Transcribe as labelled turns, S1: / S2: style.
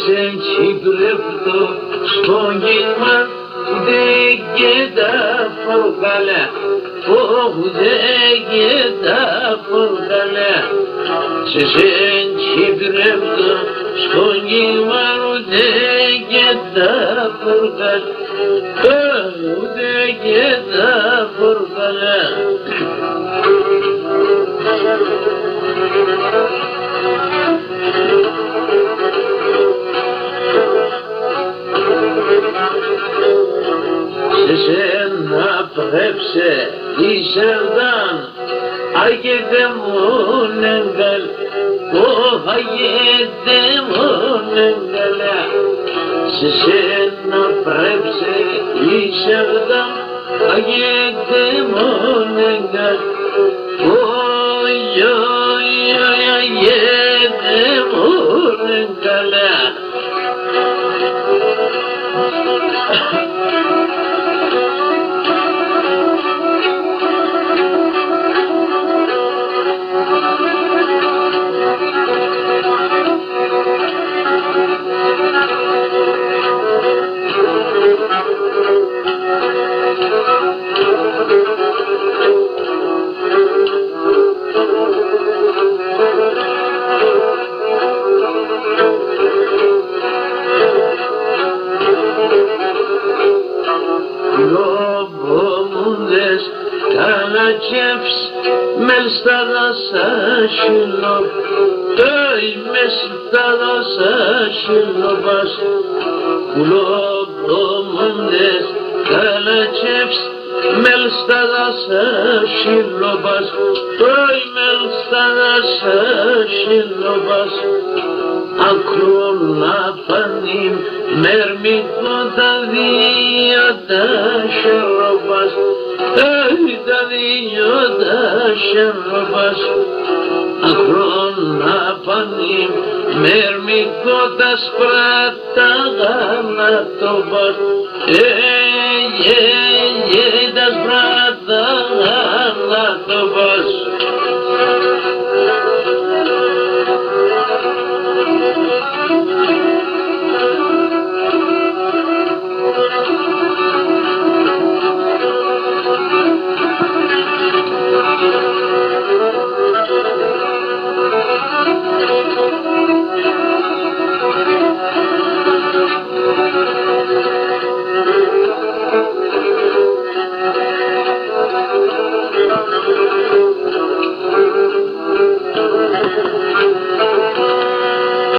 S1: Σεσέντσι δουλεύτω στον κύμα δεν και τα φορκαλά. Δεν και τα φορκαλά. Σεσέντσι δουλεύτω στον κύμα δεν και τα φορκαλά. Δεν και τα φορκαλά. Σε σένα πρέψε ήσερδαν αγέτε μόν εγκαλ, αγέτε μόν εγκαλά. Σε σένα πρέψε ήσερδαν αγέτε μόν εγκαλ, αγέτε μόν εγκαλά. Λόμπομουνδες καλατσεύς μες στα δασάσιλο, μες στα δασάσιλοπας. Λόμπομουνδες καλατσεύς μες στα δασάσιλοπας, μες στα δασάσιλοπας. Ακρόνα πανίμ μερμικό τα δύο τα σεροπάς, τα δύο τα σεροπάς. Ακρόνα πανίμ μερμικό τα σπράτα γαλατοπάς, τα σπράτα γαλατοπάς.